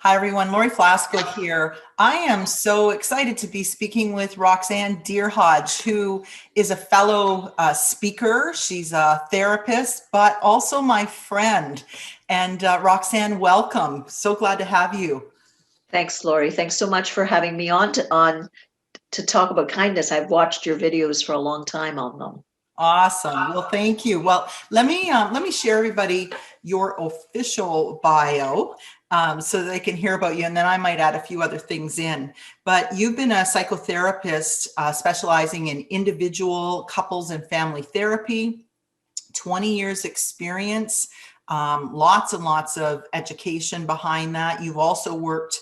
Hi, everyone. Laurie Flasco here. I am so excited to be speaking with Roxanne Derhodge, who is a fellow speaker. She's a therapist, but also my friend. And Roxanne, welcome. So glad to have you. Thanks, Laurie. Thanks so much for having me on to talk about kindness. I've watched your videos for a long time on them. Awesome. Well, thank you. Well, let me share everybody your official bio so that they can hear about you, and then I might add a few other things in. But you've been a psychotherapist specializing in individual, couples, and family therapy. 20 years experience, lots and lots of education behind that. You've also worked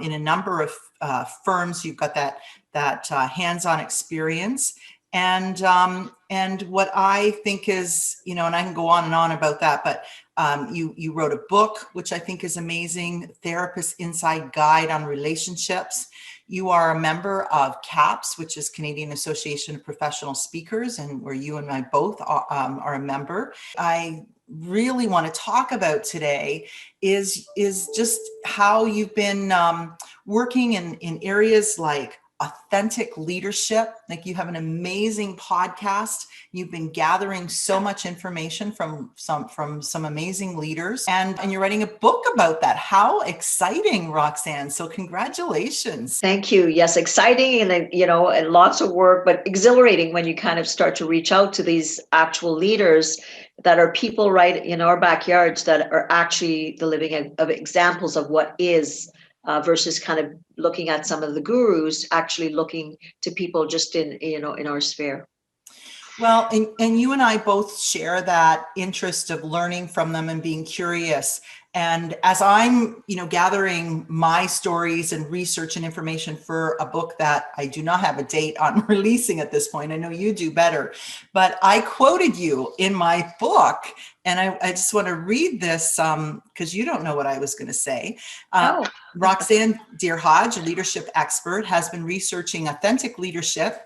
in a number of firms. You've got that hands-on experience. And what I think is, and I can go on and on about that, but you wrote a book, which I think is amazing, Therapist Inside Guide on Relationships. You are a member of CAPS, which is Canadian Association of Professional Speakers, and where you and I both are a member. I really want to talk about today is just how you've been working in areas like authentic leadership. Like, you have an amazing podcast. You've been gathering so much information from some amazing leaders, and you're writing a book about that. How exciting, Roxanne. So congratulations. Thank you. Yes, exciting and lots of work, but exhilarating when you kind of start to reach out to these actual leaders that are people right in our backyards that are actually the living of examples of what is versus kind of looking at some of the gurus, actually looking to people just in our sphere. Well, and you and I both share that interest of learning from them and being curious. And as I'm, gathering my stories and research and information for a book that I do not have a date on releasing at this point, I know you do better, but I quoted you in my book. And I just want to read this because you don't know what I was going to say. Oh. Roxanne Derhodge, a leadership expert, has been researching authentic leadership.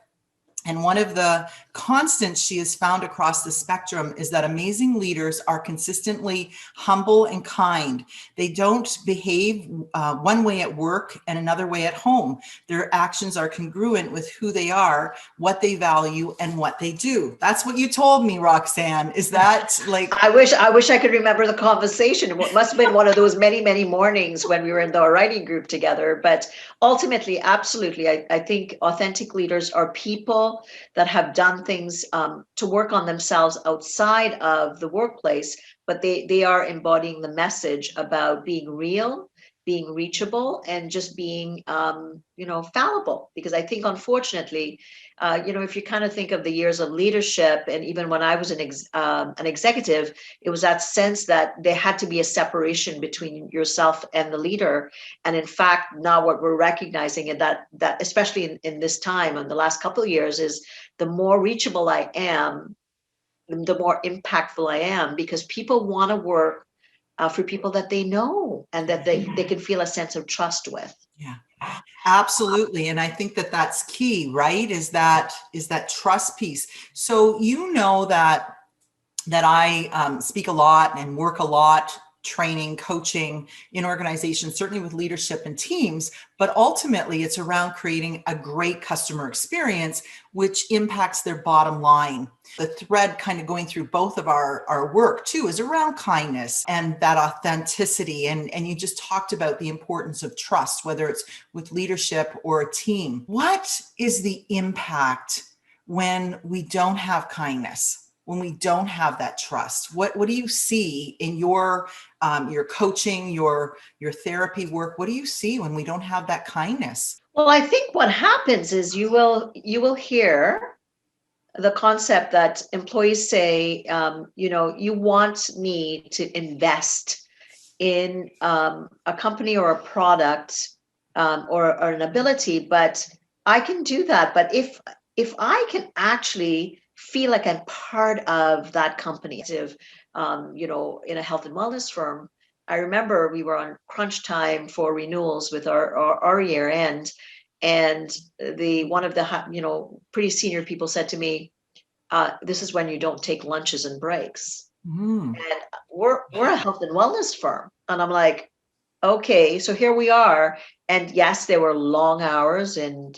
And one of the constants she has found across the spectrum is that amazing leaders are consistently humble and kind. They don't behave one way at work and another way at home. Their actions are congruent with who they are, what they value, and what they do. That's what you told me, Roxanne. Is that like... I wish I could remember the conversation. It must have been one of those many, many mornings when we were in the writing group together. But ultimately, absolutely, I think authentic leaders are people that have done things to work on themselves outside of the workplace, but they are embodying the message about being real, being reachable, and just being fallible. Because I think, unfortunately, if you kind of think of the years of leadership, and even when I was an executive, it was that sense that there had to be a separation between yourself and the leader. And in fact, now what we're recognizing, and that especially in this time, in the last couple of years, is the more reachable I am, the more impactful I am, because people want to work for people that they know and that they can feel a sense of trust with. Yeah, absolutely. And I think that that's key, right? Is that trust piece. So, that I speak a lot and work a lot, training, coaching in organizations, certainly with leadership and teams, but ultimately it's around creating a great customer experience, which impacts their bottom line. The thread kind of going through both of our work too is around kindness and that authenticity. And you just talked about the importance of trust, whether it's with leadership or a team. What is the impact when we don't have kindness? When we don't have that trust? What do you see in your coaching, your therapy work? What do you see when we don't have that kindness? Well, I think what happens is you will hear the concept that employees say, you want me to invest in a company or a product or an ability, but I can do that. But if I can actually feel like I'm part of that company, in a health and wellness firm, I remember we were on crunch time for renewals with our year end, and one of the pretty senior people said to me, "This is when you don't take lunches and breaks." Mm. And we're a health and wellness firm, and I'm like, okay, so here we are. And yes, there were long hours and,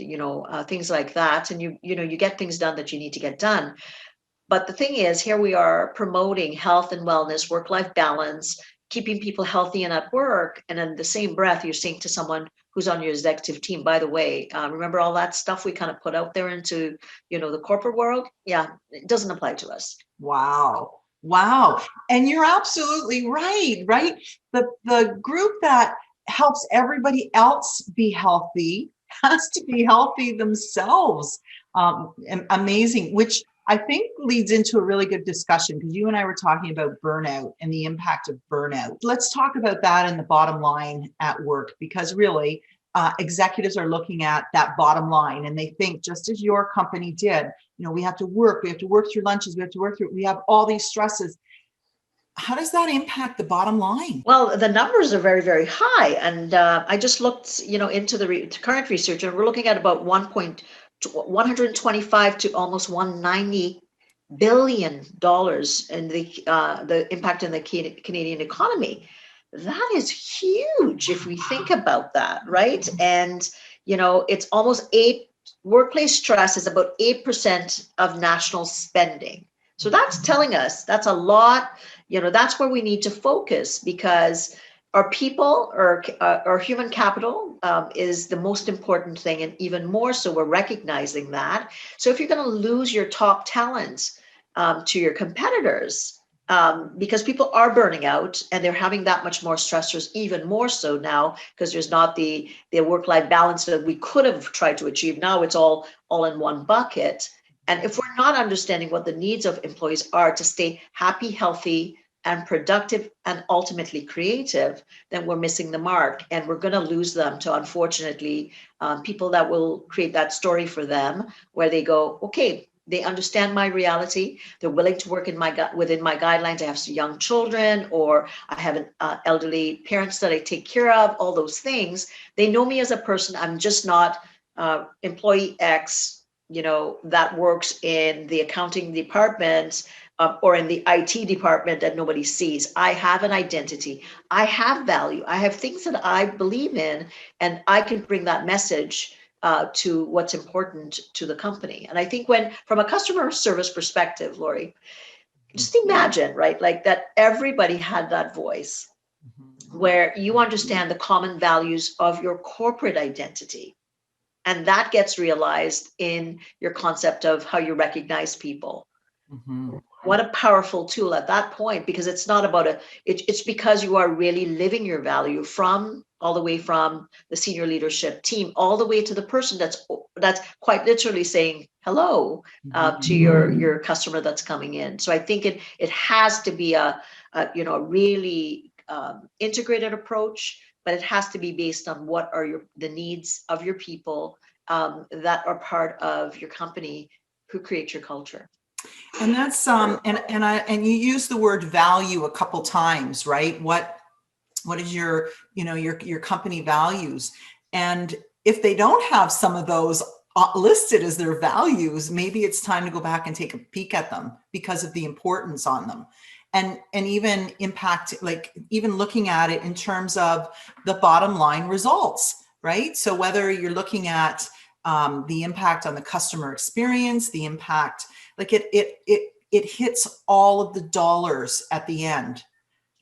things like that. And you get things done that you need to get done. But the thing is, here we are promoting health and wellness, work-life balance, keeping people healthy and at work. And in the same breath, you're saying to someone who's on your executive team, by the way, remember all that stuff we kind of put out there into, the corporate world? Yeah, it doesn't apply to us. Wow. Wow. And you're absolutely right, right? The group that helps everybody else be healthy has to be healthy themselves. Amazing, which I think leads into a really good discussion, because you and I were talking about burnout and the impact of burnout. Let's talk about that in the bottom line at work, because really executives are looking at that bottom line and they think, just as your company did, we have to work through lunches, we have all these stresses. How does that impact the bottom line? Well, the numbers are very, very high. And I just looked, into the current research, and we're looking at about 125 to almost $190 billion in the impact in the Canadian economy. That is huge if we think about that, right? And, it's almost workplace stress is about 8% of national spending. So that's telling us that's a lot. That's where we need to focus, because our people or our human capital is the most important thing. And even more so, we're recognizing that. So if you're going to lose your top talents to your competitors, because people are burning out and they're having that much more stressors, even more so now, because there's not the work-life balance that we could have tried to achieve. Now it's all in one bucket. And if we're not understanding what the needs of employees are to stay happy, healthy, and productive, and ultimately creative, then we're missing the mark. And we're going to lose them to, unfortunately, people that will create that story for them, where they go, okay, they understand my reality. They're willing to work within my guidelines. I have some young children, or I have an elderly parents that I take care of, all those things. They know me as a person. I'm just not employee X, that works in the accounting department or in the IT department that nobody sees. I have an identity. I have value. I have things that I believe in, and I can bring that message to what's important to the company. And I think from a customer service perspective, Laurie, just imagine, right? Like that everybody had that voice where you understand the common values of your corporate identity. And that gets realized in your concept of how you recognize people. Mm-hmm. What a powerful tool at that point, because it's not about it's because you are really living your value all the way from the senior leadership team, all the way to the person that's quite literally saying hello to your customer that's coming in. So I think it has to be a really integrated approach, but it has to be based on what are the needs of your people that are part of your company, who create your culture. And that's and you use the word value a couple times, right? What is your your company values? And if they don't have some of those listed as their values, maybe it's time to go back and take a peek at them because of the importance on them. And even impact, like even looking at it in terms of the bottom line results, right? So whether you're looking at the impact on the customer experience, the impact, like it hits all of the dollars at the end.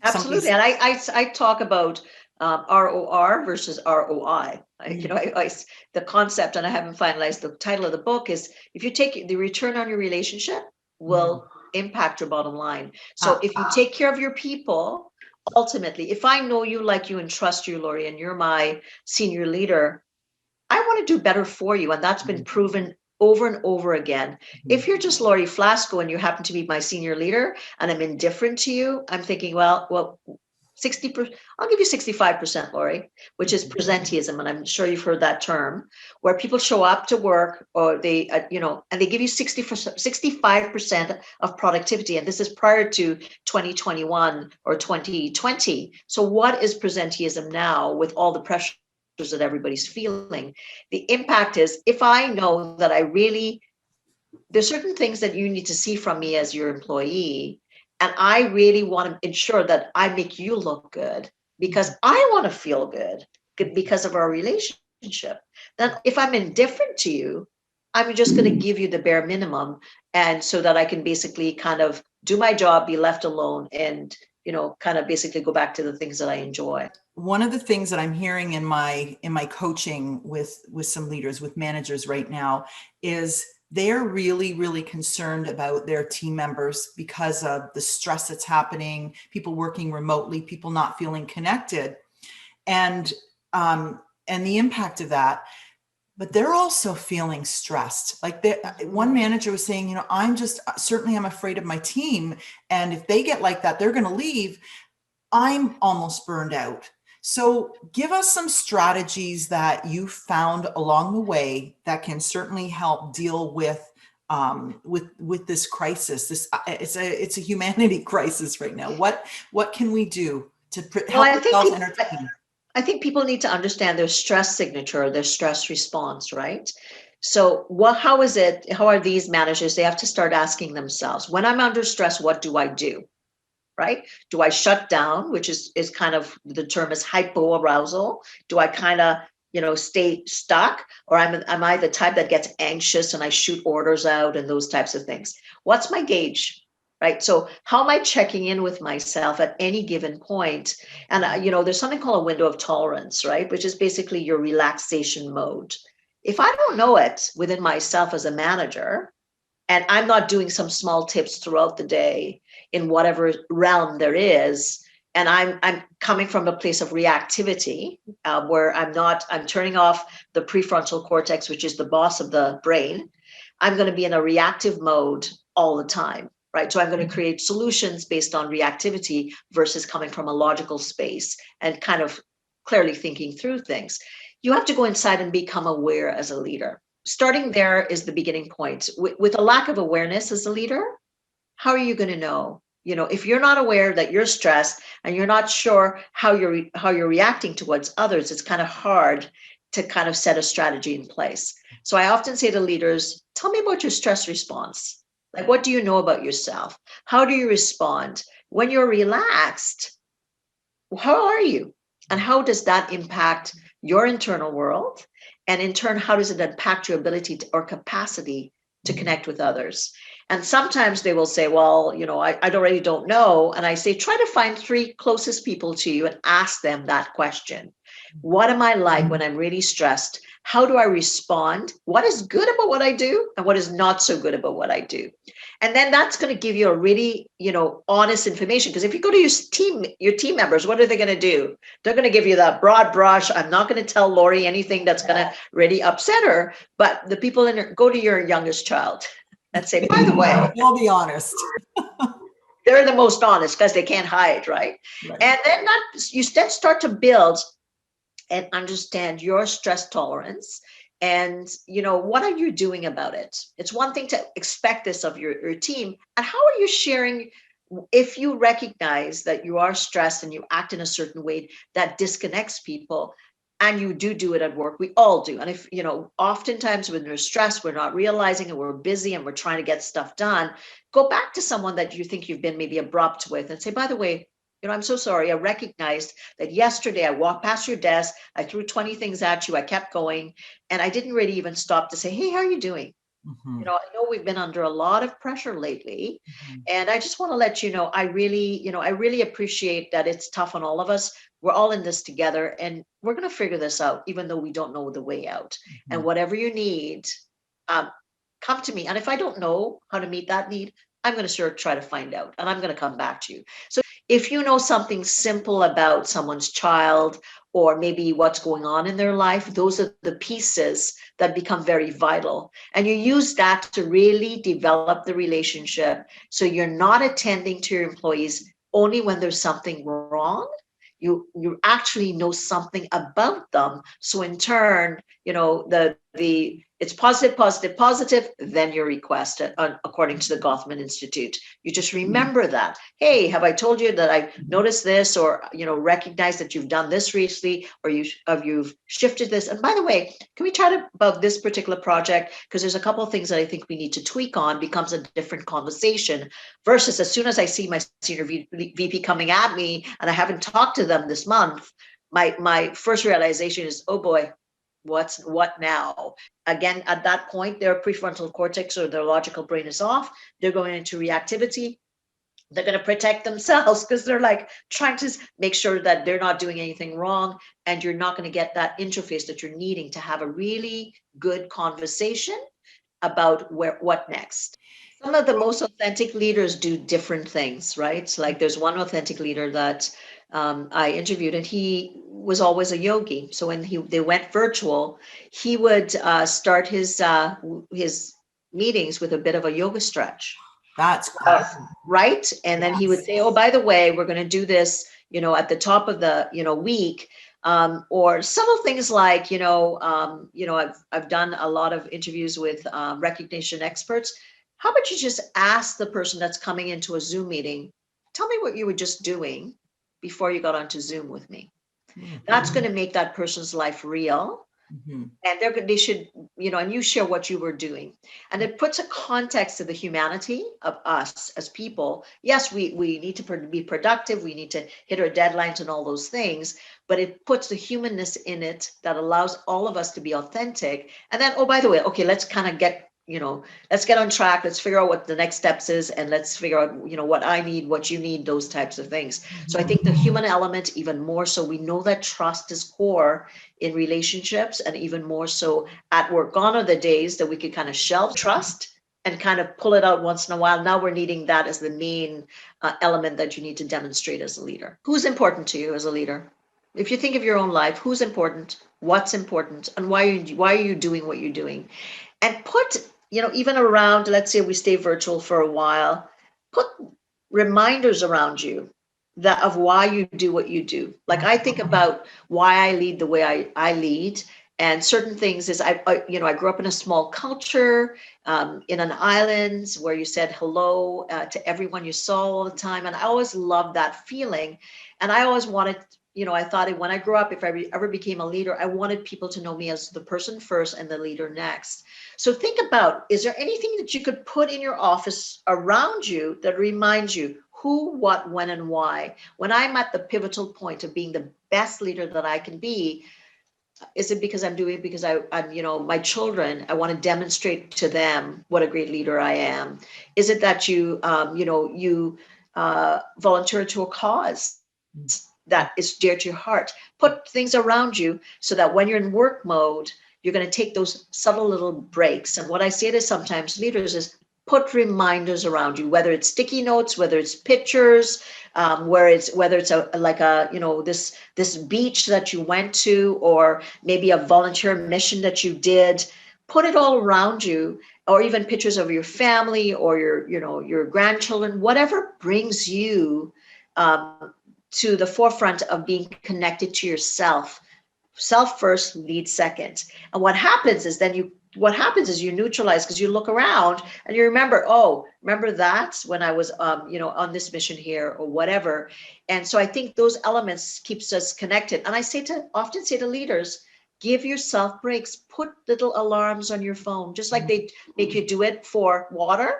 Absolutely. And I talk about ROR versus ROI. The concept, and I haven't finalized the title of the book, is if you take the return on your relationship will impact your bottom line. So if you take care of your people, ultimately, if I know you, like you, and trust you, Laurie, and you're my senior leader, I want to do better for you. And that's been proven over and over again. If you're just Laurie Flasco and you happen to be my senior leader and I'm indifferent to you, I'm thinking, well, 60%, I'll give you 65%, Laurie, which is presentism. And I'm sure you've heard that term, where people show up to work, or they, and they give you 65% of productivity. And this is prior to 2021 or 2020. So what is presentism now with all the pressure that everybody's feeling? The impact is, if I know that there's certain things that you need to see from me as your employee, and I really want to ensure that I make you look good, because I want to feel good because of our relationship. Then if I'm indifferent to you, I'm just going to give you the bare minimum. And so that I can basically kind of do my job, be left alone, and, kind of basically go back to the things that I enjoy. One of the things that I'm hearing in my coaching with some leaders, with managers right now, is they're really, really concerned about their team members because of the stress that's happening, people working remotely, people not feeling connected, and the impact of that. But they're also feeling stressed. Like one manager was saying, I'm afraid of my team. And if they get like that, they're going to leave. I'm almost burned out. So give us some strategies that you found along the way that can certainly help deal with this crisis. It's a humanity crisis right now. What can we do to help ourselves and our team? I think people need to understand their stress signature, their stress response, right? So how are these managers? They have to start asking themselves, when I'm under stress, what do I do? Right? Do I shut down, which is kind of, the term is hypoarousal? Do I kind of, stay stuck? Or am I the type that gets anxious and I shoot orders out and those types of things? What's my gauge? Right? So how am I checking in with myself at any given point? And, there's something called a window of tolerance, right? Which is basically your relaxation mode. If I don't know it within myself as a manager, and I'm not doing some small tips throughout the day in whatever realm there is, and I'm coming from a place of reactivity, where I'm turning off the prefrontal cortex, which is the boss of the brain. I'm going to be in a reactive mode all the time, right? So I'm going to create solutions based on reactivity versus coming from a logical space and kind of clearly thinking through things. You have to go inside and become aware as a leader. Starting there is the beginning point. With a lack of awareness as a leader, how are you going to know? If you're not aware that you're stressed and you're not sure how you're reacting towards others, it's kind of hard to kind of set a strategy in place. So I often say to leaders, tell me about your stress response. Like, what do you know about yourself? How do you respond? When you're relaxed, how are you? And how does that impact your internal world? And in turn, how does it impact your ability or capacity to connect with others? And sometimes they will say, well, I already don't know. And I say, try to find 3 closest people to you and ask them that question. What am I like when I'm really stressed? How do I respond? What is good about what I do and what is not so good about what I do? And then that's going to give you a really, honest information. Because if you go to your team members, what are they going to do? They're going to give you that broad brush. I'm not going to tell Laurie anything that's going to really upset her. But the people go to your youngest child and say, by the way, they'll be honest. They're the most honest because they can't hide, right? And then you then start to build and understand your stress tolerance. And, what are you doing about it? It's one thing to expect this of your team. And how are you sharing? If you recognize that you are stressed and you act in a certain way that disconnects people, and you do it at work, we all do. And if, oftentimes when we're stressed, we're not realizing and we're busy and we're trying to get stuff done, go back to someone that you think you've been maybe abrupt with and say, by the way, I'm so sorry. I recognized that yesterday I walked past your desk. I threw 20 things at you. I kept going. And I didn't really even stop to say, hey, how are you doing? I know we've been under a lot of pressure lately. And I just want to let you know, I really appreciate that it's tough on all of us. We're all in this together and we're going to figure this out, even though we don't know the way out. And whatever you need, come to me. And if I don't know how to meet that need, I'm going to sure try to find out and I'm going to come back to you. So if you know something simple about someone's child or maybe what's going on in their life, those are the pieces that become very vital. And you use that to really develop the relationship. So you're not attending to your employees only when there's something wrong. You actually know something about them. So in turn, the It's positive, positive, positive, then your request, according to the Gotham Institute. You just remember that. Hey, have I told you that I noticed this, or recognize that you've done this recently, or you've shifted this? And by the way, can we chat about this particular project? Because there's a couple of things that I think we need to tweak on. Becomes a different conversation versus as soon as I see my senior VP coming at me and I haven't talked to them this month, my first realization is, oh boy, what now? Again, at that point, their prefrontal cortex or their logical brain is off. They're going into reactivity. They're going to protect themselves because they're like trying to make sure that they're not doing anything wrong. And you're not going to get that interface that you're needing to have a really good conversation about what next. Some of the most authentic leaders do different things, right? So like there's one authentic leader that I interviewed, and he was always a yogi. So when they went virtual, he would start his meetings with a bit of a yoga stretch. That's right. And then he would say, oh, by the way, we're going to do this, at the top of the, week. Or subtle things like, I've done a lot of interviews with recognition experts. How about you just ask the person that's coming into a Zoom meeting, tell me what you were just doing before you got onto Zoom with me. That's going to make that person's life real. And they should, and you share what you were doing. And it puts a context to the humanity of us as people. Yes, we need to be productive. We need to hit our deadlines and all those things, but it puts the humanness in it that allows all of us to be authentic. And then, oh, by the way, okay, let's kind of let's get on track. Let's figure out what the next steps is. And let's figure out, what I need, what you need, those types of things. So I think the human element, even more so, we know that trust is core in relationships, and even more so at work. Gone are the days that we could kind of shelve trust and kind of pull it out once in a while. Now we're needing that as the main element that you need to demonstrate as a leader. Who's important to you as a leader? If you think of your own life, who's important, what's important, and why are you doing what you're doing? And put, even around, let's say we stay virtual for a while, put reminders around you of why you do what you do. Like I think about why I lead the way I lead, and certain things is I grew up in a small culture, in an island where you said hello to everyone you saw all the time. And I always loved that feeling. And I always wanted, I thought when I grew up, if I ever became a leader, I wanted people to know me as the person first and the leader next. So think about, is there anything that you could put in your office around you that reminds you who, what, when, and why? When I'm at the pivotal point of being the best leader that I can be, is it because I'm doing it because I'm, my children, I want to demonstrate to them what a great leader I am? Is it that you volunteer to a cause that is dear to your heart? Put things around you so that when you're in work mode, you're going to take those subtle little breaks. And what I say to sometimes leaders is put reminders around you, whether it's sticky notes, whether it's pictures, whether it's this beach that you went to, or maybe a volunteer mission that you did. Put it all around you, or even pictures of your family or your grandchildren, whatever brings you to the forefront of being connected to yourself. Self first, lead second. And what happens is you neutralize, because you look around and you remember that when I was on this mission here or whatever. And so I think those elements keeps us connected. And I often say to leaders, give yourself breaks. Put little alarms on your phone, just like they make you do it for water.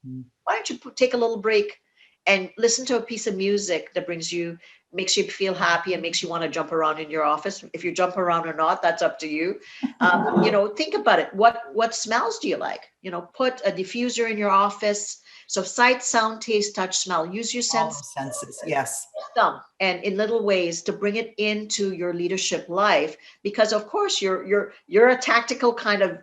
Why don't you take a little break and listen to a piece of music that makes you feel happy and makes you want to jump around in your office? If you jump around or not, that's up to you. Think about it. What smells do you like? Put a diffuser in your office. So sight, sound, taste, touch, smell. Use your senses. Yes. And in little ways to bring it into your leadership life, because of course you're a tactical kind of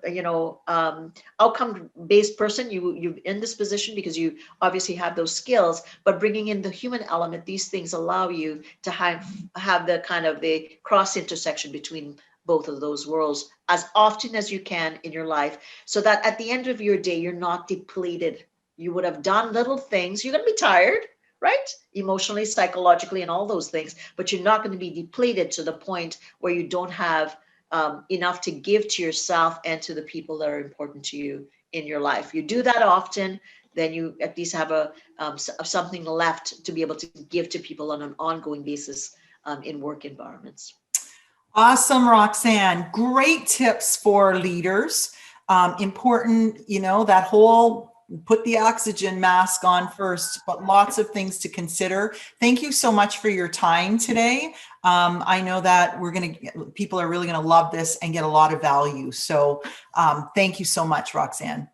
outcome-based person. You're in this position because you obviously have those skills, but bringing in the human element, these things allow you to have the kind of the cross intersection between both of those worlds as often as you can in your life, so that at the end of your day you're not depleted. You would have done little things. You're going to be tired, right? Emotionally, psychologically, and all those things, but you're not going to be depleted to the point where you don't have enough to give to yourself and to the people that are important to you in your life. You do that often, then you at least have something left to be able to give to people on an ongoing basis in work environments. Awesome, Roxanne. Great tips for leaders. Important, that whole put the oxygen mask on first, but lots of things to consider. Thank you so much for your time today. I know that people are really going to love this and get a lot of value. So thank you so much, Roxanne.